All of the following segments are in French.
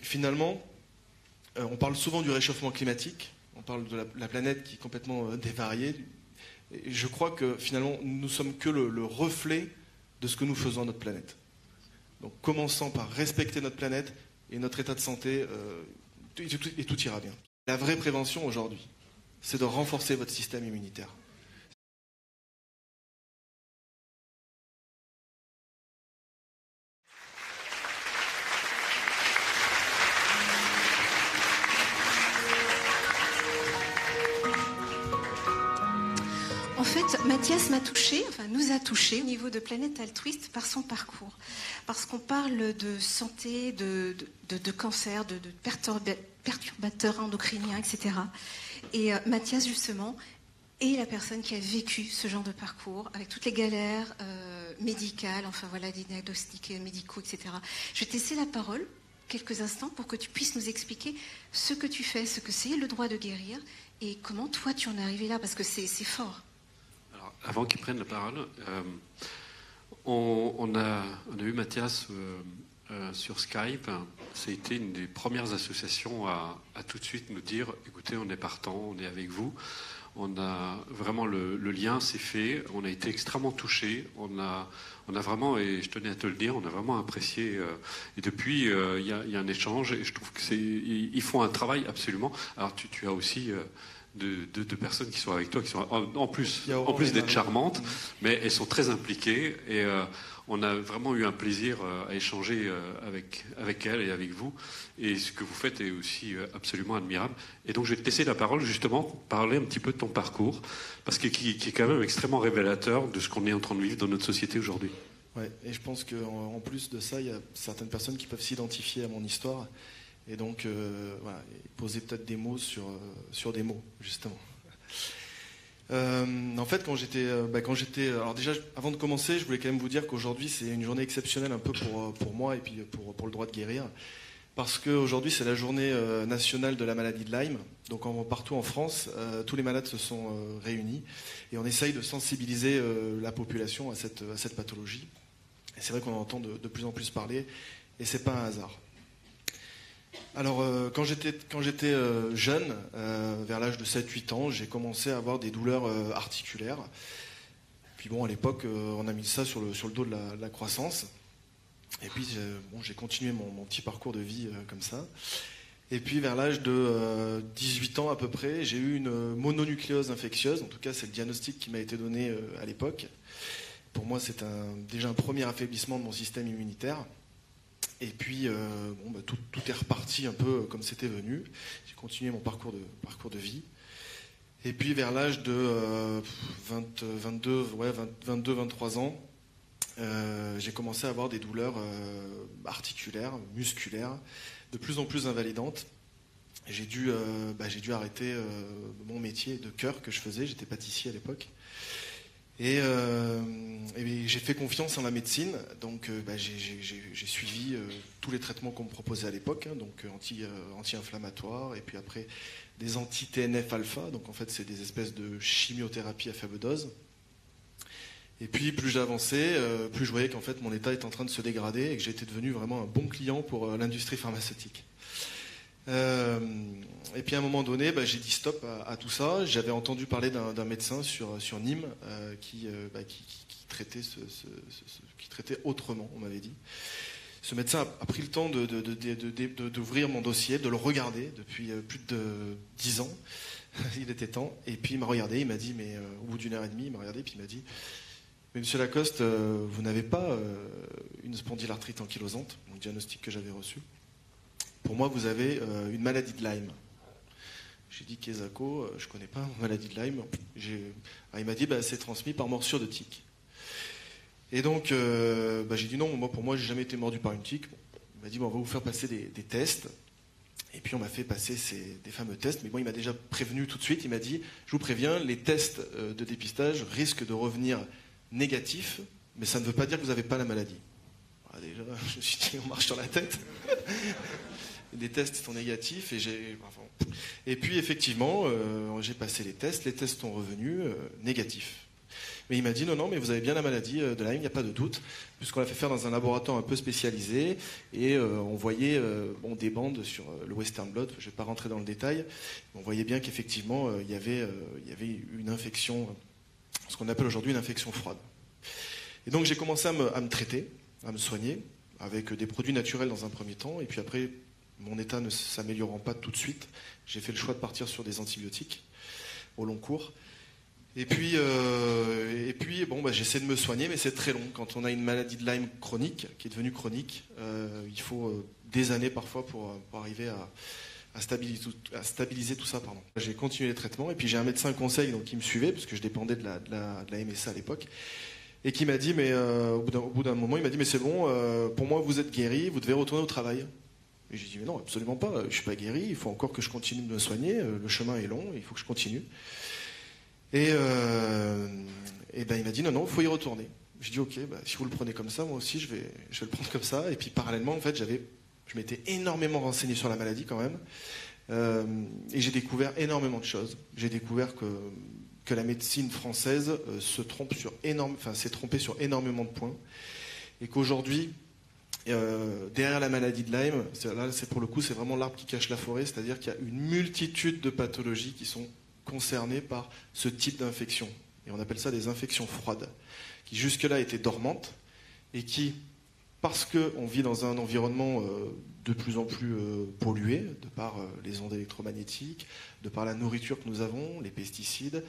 finalement, on parle souvent du réchauffement climatique, on parle de la planète qui est complètement dévariée. Et je crois que finalement, nous ne sommes que le reflet de ce que nous faisons à notre planète. Donc commençons par respecter notre planète et notre état de santé, et tout ira bien. La vraie prévention aujourd'hui, c'est de renforcer votre système immunitaire. En fait, Mathias m'a touchée, enfin nous a touchés au niveau de Planète Altruiste par son parcours. Parce qu'on parle de santé, de cancer, de perturbateurs endocriniens, etc. Et Mathias, justement, est la personne qui a vécu ce genre de parcours, avec toutes les galères médicales, enfin voilà, des diagnostics médicaux, etc. Je vais te laisser la parole quelques instants pour que tu puisses nous expliquer ce que tu fais, ce que c'est le droit de guérir, et comment toi tu en es arrivé là, parce que c'est fort. Avant qu'il prenne la parole, on a eu Mathias sur Skype. Ça a été une des premières associations à tout de suite nous dire « Écoutez, on est partant, on est avec vous ». On a vraiment le lien s'est fait. On a été extrêmement touchés. On a vraiment, et je tenais à te le dire, on a vraiment apprécié. Et depuis, il y a un échange. Et je trouve que ils font un travail absolument. Alors tu as aussi deux personnes qui sont avec toi, qui sont en plus d'être charmantes, mais elles sont très impliquées. Et on a vraiment eu un plaisir à échanger avec elles et avec vous. Et ce que vous faites est aussi absolument admirable. Et donc je vais te laisser la parole justement pour parler un petit peu de ton parcours, parce que qui est quand même extrêmement révélateur de ce qu'on est en train de vivre dans notre société aujourd'hui. Ouais, et je pense qu'en plus de ça, il y a certaines personnes qui peuvent s'identifier à mon histoire. Et donc, voilà, poser peut-être des mots sur des mots, justement. En fait, quand j'étais, alors déjà, avant de commencer, je voulais quand même vous dire qu'aujourd'hui, c'est une journée exceptionnelle un peu pour moi et puis pour le droit de guérir, parce qu'aujourd'hui, c'est la journée nationale de la maladie de Lyme. Donc, partout en France, tous les malades se sont réunis et on essaye de sensibiliser la population à cette pathologie. Et c'est vrai qu'on en entend de plus en plus parler, et c'est pas un hasard. Alors, quand j'étais jeune, vers l'âge de 7-8 ans, j'ai commencé à avoir des douleurs articulaires. Puis bon, à l'époque, on a mis ça sur le dos de la croissance. Et puis, j'ai continué mon petit parcours de vie comme ça. Et puis, vers l'âge de 18 ans à peu près, j'ai eu une mononucléose infectieuse. En tout cas, c'est le diagnostic qui m'a été donné à l'époque. Pour moi, c'est déjà un premier affaiblissement de mon système immunitaire. Et puis, tout est reparti un peu comme c'était venu. J'ai continué mon parcours de vie. Et puis, vers l'âge de 22-23 ans, j'ai commencé à avoir des douleurs articulaires, musculaires, de plus en plus invalidantes. J'ai dû arrêter mon métier de cœur que je faisais. J'étais pâtissier à l'époque. Et j'ai fait confiance en la médecine, donc j'ai suivi tous les traitements qu'on me proposait à l'époque, hein, donc anti-inflammatoires, et puis après des anti-TNF-alpha, donc en fait c'est des espèces de chimiothérapie à faible dose. Et puis plus j'avançais, plus je voyais qu'en fait mon état était en train de se dégrader et que j'étais devenu vraiment un bon client pour l'industrie pharmaceutique. Et puis à un moment donné, j'ai dit stop à tout ça. J'avais entendu parler d'un médecin sur Nîmes qui traitait autrement, on m'avait dit. Ce médecin a pris le temps d'ouvrir mon dossier, de le regarder depuis plus de 10 ans. Il était temps. Et puis il m'a regardé, il m'a dit, mais au bout d'1 heure et demie, il m'a regardé, puis il m'a dit, mais monsieur Lacoste, vous n'avez pas une spondylarthrite ankylosante, mon diagnostic que j'avais reçu. Pour moi, vous avez une maladie de Lyme. J'ai dit, Kézako, je ne connais pas une maladie de Lyme. Il m'a dit, c'est transmis par morsure de tique. Et donc, j'ai dit non, pour moi, je n'ai jamais été mordu par une tique. Il m'a dit, on va vous faire passer des tests. Et puis, on m'a fait passer des fameux tests. Mais bon, il m'a déjà prévenu tout de suite. Il m'a dit, je vous préviens, les tests de dépistage risquent de revenir négatifs, mais ça ne veut pas dire que vous n'avez pas la maladie. Alors déjà, je me suis dit, on marche sur la tête. Les tests sont négatifs et puis effectivement j'ai passé les tests sont revenus négatifs. Mais il m'a dit non, mais vous avez bien la maladie de Lyme, il n'y a pas de doute, puisqu'on l'a fait faire dans un laboratoire un peu spécialisé, et on voyait des bandes sur le Western blot, je ne vais pas rentrer dans le détail, mais on voyait bien qu'effectivement il y avait une infection, ce qu'on appelle aujourd'hui une infection froide. Et donc j'ai commencé à me traiter, à me soigner, avec des produits naturels dans un premier temps, et puis après, mon état ne s'améliorant pas tout de suite, j'ai fait le choix de partir sur des antibiotiques au long cours. Et puis j'essaie de me soigner, mais c'est très long. Quand on a une maladie de Lyme chronique, qui est devenue chronique, il faut des années parfois pour arriver à stabiliser tout ça. J'ai continué les traitements, et puis j'ai un médecin conseil donc, qui me suivait, parce que je dépendais de la MSA à l'époque, et qui m'a dit, mais au bout d'un moment, il m'a dit, mais c'est bon, pour moi vous êtes guéri, vous devez retourner au travail. Et j'ai dit, mais non, absolument pas, je ne suis pas guéri, il faut encore que je continue de me soigner, le chemin est long, il faut que je continue. Et ben, il m'a dit, non, il faut y retourner. J'ai dit, ok, si vous le prenez comme ça, moi aussi je vais le prendre comme ça. Et puis parallèlement, en fait, je m'étais énormément renseigné sur la maladie quand même. Et j'ai découvert énormément de choses. J'ai découvert que la médecine française s'est trompée sur énormément de points. Et qu'aujourd'hui, derrière la maladie de Lyme, pour le coup, c'est vraiment l'arbre qui cache la forêt, c'est-à-dire qu'il y a une multitude de pathologies qui sont concernées par ce type d'infection. Et on appelle ça des infections froides, qui jusque-là étaient dormantes, et qui, parce qu'on vit dans un environnement de plus en plus pollué, de par les ondes électromagnétiques, de par la nourriture que nous avons, les pesticides,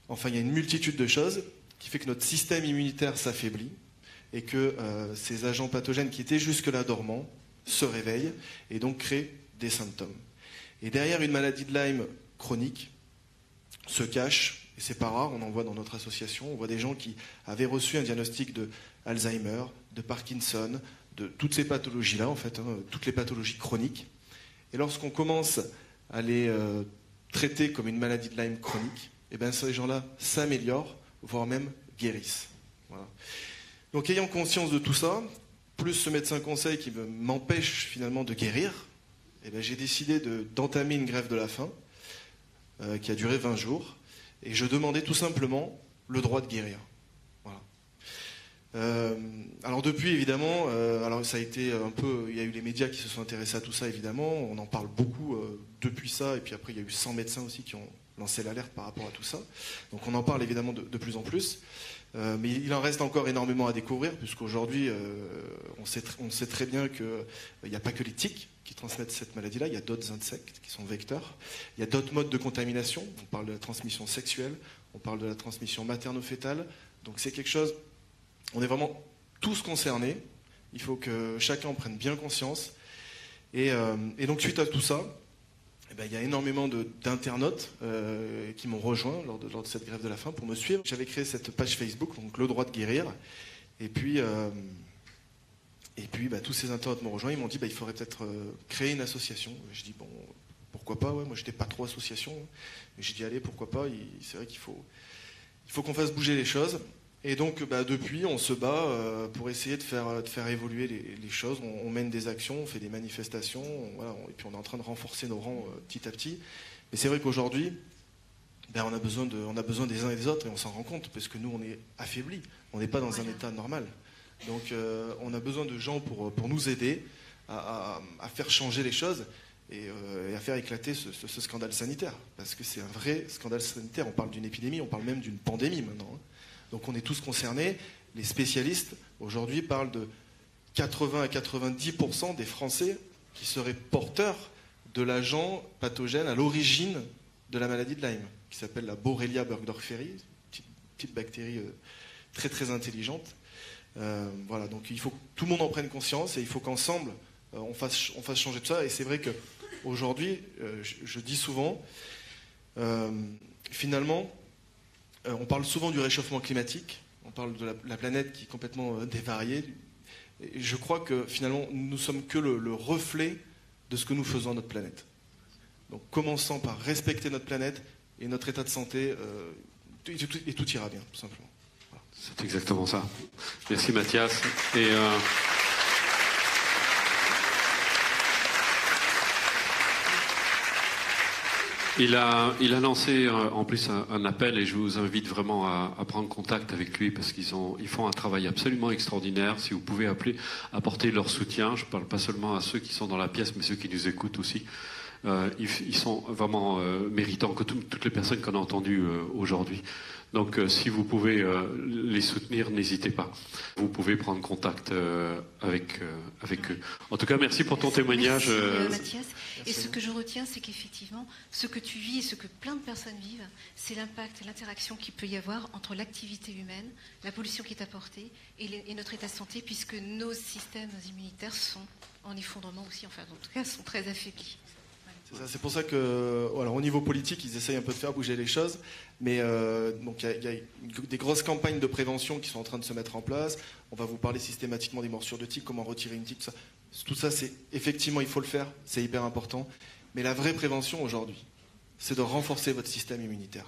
enfin il y a une multitude de choses qui fait que notre système immunitaire s'affaiblit, et que ces agents pathogènes qui étaient jusque-là dormants se réveillent et donc créent des symptômes. Et derrière une maladie de Lyme chronique se cache, et c'est pas rare, on en voit dans notre association, on voit des gens qui avaient reçu un diagnostic de Alzheimer, de Parkinson, de toutes ces pathologies-là, en fait, toutes les pathologies chroniques. Et lorsqu'on commence à les traiter comme une maladie de Lyme chronique, et bien ces gens-là s'améliorent, voire même guérissent. Voilà. Donc ayant conscience de tout ça, plus ce médecin conseil qui m'empêche finalement de guérir, eh bien, j'ai décidé d'entamer une grève de la faim qui a duré 20 jours, et je demandais tout simplement le droit de guérir. Voilà. Alors depuis, évidemment, alors ça a été un peu, il y a eu les médias qui se sont intéressés à tout ça, évidemment, on en parle beaucoup depuis ça, et puis après il y a eu 100 médecins aussi qui ont lancé l'alerte par rapport à tout ça. Donc on en parle évidemment de plus en plus. Mais il en reste encore énormément à découvrir, puisqu'aujourd'hui, on sait très bien qu'il n'y a pas que les tiques qui transmettent cette maladie-là, il y a d'autres insectes qui sont vecteurs, il y a d'autres modes de contamination, on parle de la transmission sexuelle, on parle de la transmission materno-fétale, donc c'est quelque chose, on est vraiment tous concernés, il faut que chacun en prenne bien conscience, et donc suite à tout ça, il y a énormément d'internautes qui m'ont rejoint lors de cette grève de la faim pour me suivre. J'avais créé cette page Facebook, donc Le Droit de Guérir. Et puis tous ces internautes m'ont rejoint. Ils m'ont dit il faudrait peut-être créer une association. Je dis pourquoi pas, ouais. Moi j'étais pas trop association. Mais j'ai dit allez, pourquoi pas. C'est vrai qu'il faut qu'on fasse bouger les choses. Et donc depuis, on se bat pour essayer de faire évoluer les choses. On mène des actions, on fait des manifestations, et puis on est en train de renforcer nos rangs petit à petit. Mais c'est vrai qu'aujourd'hui, on a besoin des uns et des autres, et on s'en rend compte, parce que nous, on est affaiblis. On n'est pas dans un état normal. Donc on a besoin de gens pour nous aider à faire changer les choses et à faire éclater ce scandale sanitaire. Parce que c'est un vrai scandale sanitaire. On parle d'une épidémie, on parle même d'une pandémie maintenant. Donc on est tous concernés. Les spécialistes, aujourd'hui, parlent de 80 à 90% des Français qui seraient porteurs de l'agent pathogène à l'origine de la maladie de Lyme, qui s'appelle la Borrelia burgdorferi, petite bactérie très très intelligente. Voilà, donc il faut que tout le monde en prenne conscience, et il faut qu'ensemble on fasse changer tout ça. Et c'est vrai qu'aujourd'hui, je dis souvent, finalement, on parle souvent du réchauffement climatique, on parle de la planète qui est complètement dévariée. Et je crois que finalement, nous ne sommes que le reflet de ce que nous faisons à notre planète. Donc commençons par respecter notre planète et notre état de santé, et tout ira bien, tout simplement. Voilà. C'est exactement ça. Merci Mathias. Et Il a lancé en plus un appel et je vous invite vraiment à prendre contact avec lui parce qu'ils font un travail absolument extraordinaire. Si vous pouvez apporter leur soutien, je ne parle pas seulement à ceux qui sont dans la pièce mais ceux qui nous écoutent aussi. Ils sont vraiment méritants que toutes les personnes qu'on a entendues aujourd'hui. Donc si vous pouvez les soutenir, n'hésitez pas. Vous pouvez prendre contact avec eux. En tout cas, merci pour ton témoignage. Merci, Mathias. Et ce que je retiens, c'est qu'effectivement, ce que tu vis et ce que plein de personnes vivent, c'est l'impact, l'interaction qu'il peut y avoir entre l'activité humaine, la pollution qui est apportée et notre état de santé, puisque nos systèmes immunitaires sont en effondrement aussi, enfin en tout cas, sont très affaiblis. C'est pour ça que, voilà, au niveau politique, ils essayent un peu de faire bouger les choses, mais donc il y a des grosses campagnes de prévention qui sont en train de se mettre en place. On va vous parler systématiquement des morsures de tique, comment retirer une tique, tout ça, c'est effectivement, il faut le faire, c'est hyper important. Mais la vraie prévention aujourd'hui, c'est de renforcer votre système immunitaire.